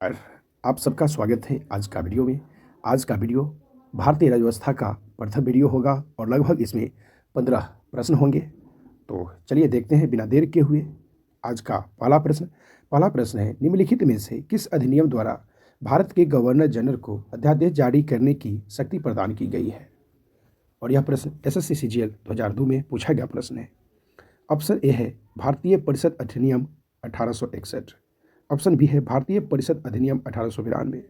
और आप सबका स्वागत है आज का वीडियो में। आज का वीडियो भारतीय राज्य का प्रथम वीडियो होगा और लगभग इसमें 15 प्रश्न होंगे। तो चलिए देखते हैं बिना देर के हुए आज का पहला प्रश्न है, निम्नलिखित में से किस अधिनियम द्वारा भारत के गवर्नर जनरल को अध्यादेश जारी करने की शक्ति प्रदान की गई है? और यह प्रश्न एसएससी सीजीएल 2002 में पूछा गया प्रश्न है। ऑप्शन ए है भारतीय परिषद अधिनियम 1861। ऑप्शन बी है भारतीय परिषद अधिनियम 1892।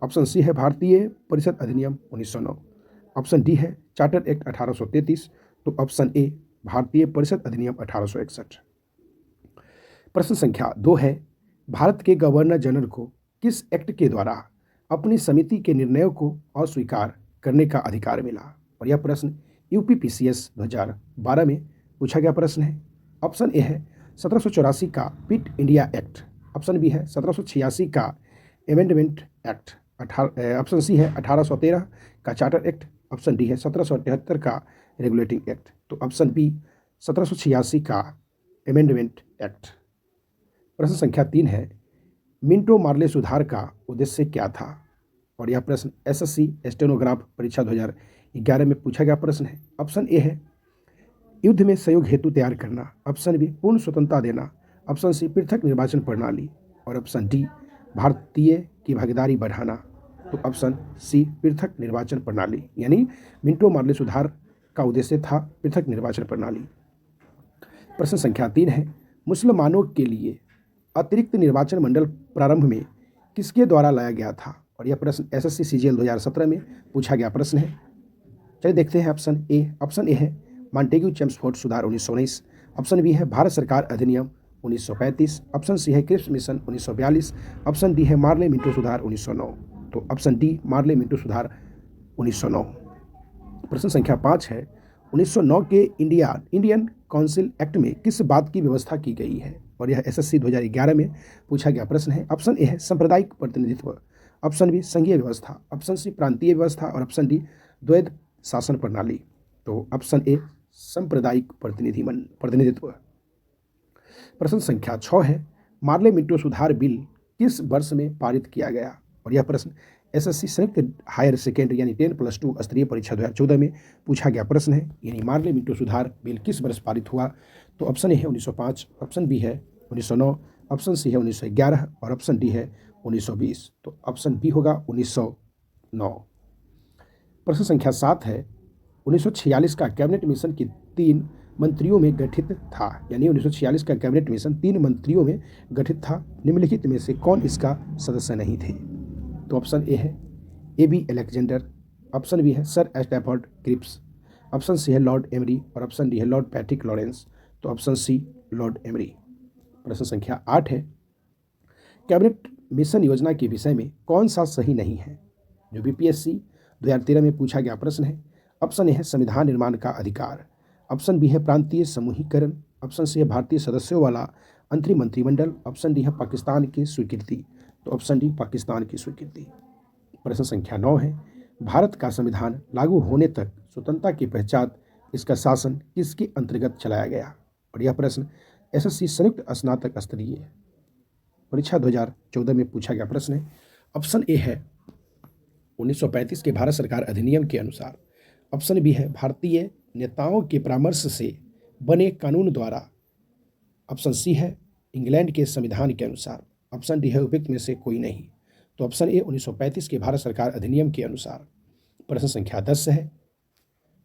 ऑप्शन सी है भारतीय परिषद अधिनियम 1909। ऑप्शन डी है चार्टर एक्ट 1833। तो ऑप्शन ए भारतीय परिषद अधिनियम 1861। प्रश्न संख्या 2 है, भारत के गवर्नर जनरल को किस एक्ट के द्वारा अपनी समिति के निर्णयों को अस्वीकार करने का अधिकार मिला? और यह प्रश्न यूपीपीसीएस 2012 में पूछा गया प्रश्न है। ऑप्शन ए है 1784 का पिट इंडिया एक्ट। ऑप्शन बी है 1786 का अमेंडमेंट एक्ट। ऑप्शन सी है 1813 का चार्टर एक्ट। ऑप्शन डी है 1778 का रेगुलेटिंग एक्ट। तो ऑप्शन बी 1786 का अमेंडमेंट एक्ट। प्रश्न संख्या 3 है, मिंटो मार्ले सुधार का उद्देश्य क्या था? और यह प्रश्न एसएससी स्टेनोग्राफ परीक्षा 2011 में पूछा गया प्रश्न है। ऑप्शन ए है युद्ध में सहयोग हेतु तैयार करना। ऑप्शन बी पूर्ण स्वतंत्रता देना। ऑप्शन सी पृथक निर्वाचन प्रणाली। और ऑप्शन डी भारतीय की भागीदारी बढ़ाना। तो ऑप्शन सी पृथक निर्वाचन प्रणाली, यानी मिंटो मार्ले सुधार का उद्देश्य था पृथक निर्वाचन प्रणाली। प्रश्न संख्या 3 है, मुसलमानों के लिए अतिरिक्त निर्वाचन मंडल प्रारंभ में किसके द्वारा लाया गया था? और यह प्रश्न एसएससी सीजीएल 2017 में पूछा गया प्रश्न है। चलिए देखते हैं ऑप्शन ए। ऑप्शन ए है मॉन्टेग्यू चेम्सफोर्ड सुधार 1919। ऑप्शन बी है भारत सरकार अधिनियम 1935। ऑप्शन सी है क्रिप्स मिशन 1942। ऑप्शन डी है मार्ले मिंटो सुधार 1909। तो ऑप्शन डी मार्ले मिंटो सुधार 1909। प्रश्न संख्या 5 है, 1909 के इंडियन काउंसिल एक्ट में किस बात की व्यवस्था की गई है? और यह एसएससी 2011 में पूछा गया प्रश्न है। ऑप्शन ए है सांप्रदायिक प्रतिनिधित्व। ऑप्शन बी संघीय व्यवस्था। ऑप्शन सी प्रांतीय व्यवस्था। और ऑप्शन डी द्वैध शासन प्रणाली। तो ऑप्शन ए सांप्रदायिक प्रतिनिधित्व। प्रश्न संख्या 6 है, मार्ले मिंटो सुधार बिल किस वर्ष में पारित किया गया? और यह प्रश्न एसएससी संयुक्त हायर सेकेंडरी यानी 10+2 स्तरीय परीक्षा 2014 में पूछा गया प्रश्न है। यानी मार्ले मिंटो सुधार बिल किस वर्ष पारित हुआ? तो ऑप्शन ए है 1905। ऑप्शन बी है 1909। ऑप्शन सी है 1911। और ऑप्शन डी है 1920। तो ऑप्शन बी होगा 1909। प्रश्न संख्या 7 है, 1946 का कैबिनेट मिशन की 3 मंत्रियों में गठित था। यानी 1946 का कैबिनेट मिशन 3 मंत्रियों में गठित था। निम्नलिखित में से कौन इसका सदस्य नहीं थे? तो ऑप्शन ए है ए.बी. अलेक्जेंडर। ऑप्शन बी है sir Stafford Cripps. Option C है लॉर्ड एमरी। और ऑप्शन डी है लॉर्ड पैट्रिक लॉरेंस। तो ऑप्शन सी लॉर्ड एमरी। प्रश्न संख्या 8 है, कैबिनेट मिशन योजना के विषय में कौन सा सही नहीं है? जो बीपीएससी 2013 में पूछा गया प्रश्न है। ऑप्शन ए है संविधान निर्माण का अधिकार। ऑप्शन बी है प्रांतीय समूहीकरण। ऑप्शन सी है भारतीय सदस्यों वाला अंतरिम मंत्रिमंडल। ऑप्शन डी है पाकिस्तान की स्वीकृति। तो ऑप्शन डी पाकिस्तान की स्वीकृति। प्रश्न संख्या 9 है, भारत का संविधान लागू होने तक स्वतंत्रता के पश्चात इसका शासन किसके अंतर्गत चलाया गया? और यह प्रश्न एसएससी संयुक्त स्नातक स्तरीय परीक्षा 2014 में पूछा गया प्रश्न है। ऑप्शन ए है 1935 के भारत सरकार अधिनियम के अनुसार। ऑप्शन बी है भारतीय नेताओं के परामर्श से बने कानून द्वारा। ऑप्शन सी है इंग्लैंड के संविधान के अनुसार। ऑप्शन डी है उपयुक्त में से कोई नहीं। तो ऑप्शन ए 1935 के भारत सरकार अधिनियम के अनुसार। प्रश्न संख्या 10 है,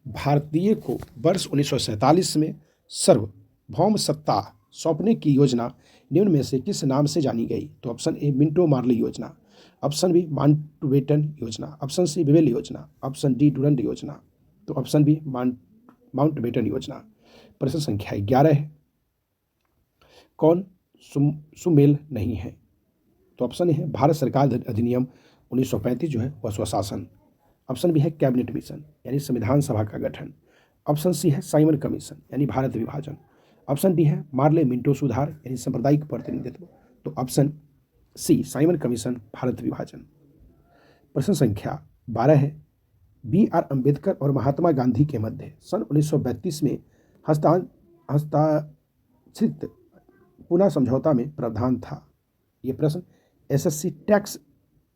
भारतीय को वर्ष 1947 में सार्वभौम सत्ता सौंपने की योजना निम्न में से किस नाम से जानी गई? तो ऑप्शन ए मिंटो मार्ले योजना। ऑप्शन बी माउंटबेटन योजना। ऑप्शन सी विवेल योजना। ऑप्शन डी डुरंड योजना। तो ऑप्शन बी माउंटबेटन योजना। प्रश्न संख्या 11 है, कौन सुमेल नहीं है? तो ऑप्शन ए है भारत सरकार अधिनियम 1935 जो है वह स्वशासन। ऑप्शन बी है कैबिनेट मिशन यानी संविधान सभा का गठन। ऑप्शन सी है साइमन कमीशन यानी भारत विभाजन। ऑप्शन डी है मार्ले मिंटो सुधार यानी सांप्रदायिक प्रतिनिधित्व। तो option C Simon commission Bharat विभाजन। प्रश्न संख्या 12 है, बी.आर. अम्बेडकर और महात्मा गांधी के मध्य सन 1932 में हस्ताक्षरित पुनः समझौता में प्रावधान था। ये प्रश्न एसएससी टैक्स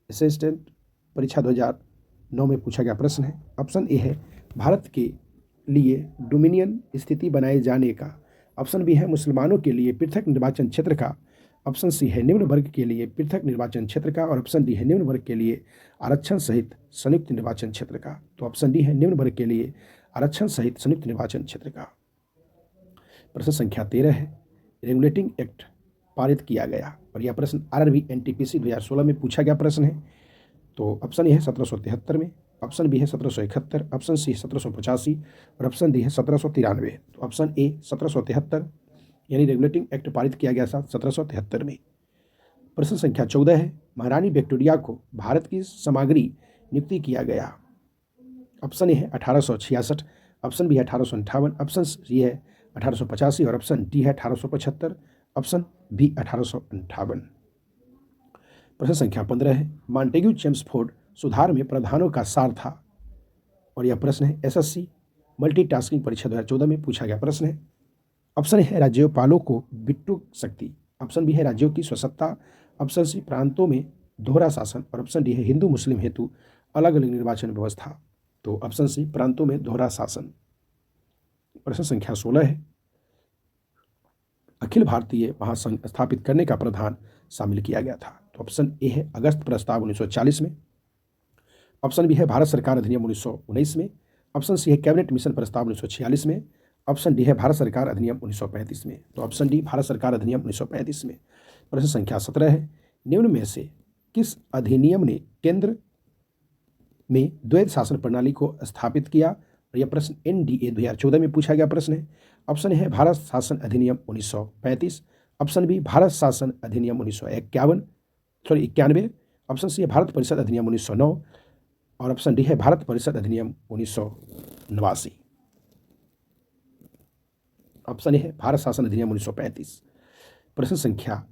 असिस्टेंट परीक्षा 2009 में पूछा गया प्रश्न है। ऑप्शन ए है भारत के लिए डोमिनियन स्थिति बनाए जाने का। ऑप्शन बी है मुसलमानों के लिए पृथक निर्वाचन क्षेत्र का। ऑप्शन सी है निम्न वर्ग के लिए पृथक निर्वाचन क्षेत्र का। और ऑप्शन डी है निम्न वर्ग के लिए आरक्षण सहित संयुक्त निर्वाचन क्षेत्र का। तो ऑप्शन डी है निम्न वर्ग के लिए आरक्षण सहित संयुक्त निर्वाचन क्षेत्र का। प्रश्न संख्या 13 है, रेगुलेटिंग एक्ट पारित किया गया, और यह प्रश्न आरआरबी एनटीपीसी 2016 में पूछा गया प्रश्न है। तो ऑप्शन ए है 1773 में, ऑप्शन बी है 1771, ऑप्शन सी 1785 और ऑप्शन डी है 1793। तो ऑप्शन ए 1773 यानी रेगुलेटिंग एक्ट पारित किया गया था 1773 में। प्रश्न संख्या 14 है, महारानी विक्टोरिया को भारत की सामग्री नियुक्ति किया गया। ऑप्शन ए है 1866, ऑप्शन बी है 1858, ऑप्शन सी है 1885 और ऑप्शन डी है 1875, ऑप्शन बी 1858। प्रश्न संख्या 15 है, मॉन्टेग्यू चेम्सफोर्ड सुधार में प्रावधानों का सार था, और यह प्रश्न है एसएससी मल्टीटास्किंग परीक्षा 2014 में पूछा गया प्रश्न है। ऑप्शन है राज्यपालों को वीटो शक्ति, ऑप्शन बी है राज्यों की स्वसत्ता, ऑप्शन सी प्रांतों में दोहरा शासन और ऑप्शन डी है हिंदू मुस्लिम हेतु अलग अलग निर्वाचन व्यवस्था। तो ऑप्शन सी प्रांतों में दोहरा शासन। प्रश्न संख्या 16 है, अखिल भारतीय महासंघ स्थापित करने का प्रावधान शामिल किया गया था। तो ऑप्शन ए है अगस्त प्रस्ताव 1940 में, ऑप्शन बी है भारत सरकार अधिनियम 1919 में, ऑप्शन सी है कैबिनेट मिशन प्रस्ताव 1946 में, ऑप्शन डी है भारत सरकार अधिनियम 1935 में। तो ऑप्शन डी भारत सरकार अधिनियम 1935 में। प्रश्न संख्या 17 है, निम्न में से किस अधिनियम ने केंद्र में द्वैध शासन प्रणाली को स्थापित किया, और यह प्रश्न एनडीए 2014 में पूछा गया प्रश्न है। ऑप्शन है भारत शासन अधिनियम 1935, ऑप्शन बी भारत शासन अधिनियम 1991, ऑप्शन सी है भारत परिषद अधिनियम 1909 और ऑप्शन डी है भारत परिषद अधिनियम 1989। ऑप्शन ए है भारत शासन अधिनियम 1935। प्रश्न संख्या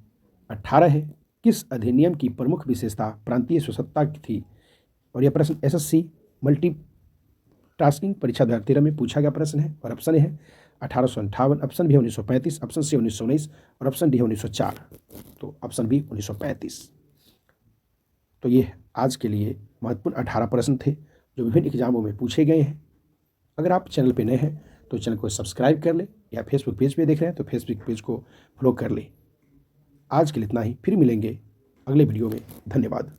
18 है, किस अधिनियम की प्रमुख विशेषता प्रांतीय स्वसत्ता की थी, और यह प्रश्न एसएससी मल्टीटास्किंग परीक्षा 2013 में पूछा गया प्रश्न है। और ऑप्शन ए है 1858, ऑप्शन बी है 1935, ऑप्शन सी 1919 और ऑप्शन डी है 1904। तो ऑप्शन बी 1935। तो ये आज के लिए महत्वपूर्ण 18 प्रश्न थे जो विभिन्न एग्जामों में पूछे गए हैं। अगर आप चैनल पर नए हैं तो चैनल को सब्सक्राइब कर ले, या फेसबुक पेज पे देख रहे हैं तो फेसबुक पेज को फॉलो कर ले। आज के लिए इतना ही, फिर मिलेंगे अगले वीडियो में। धन्यवाद।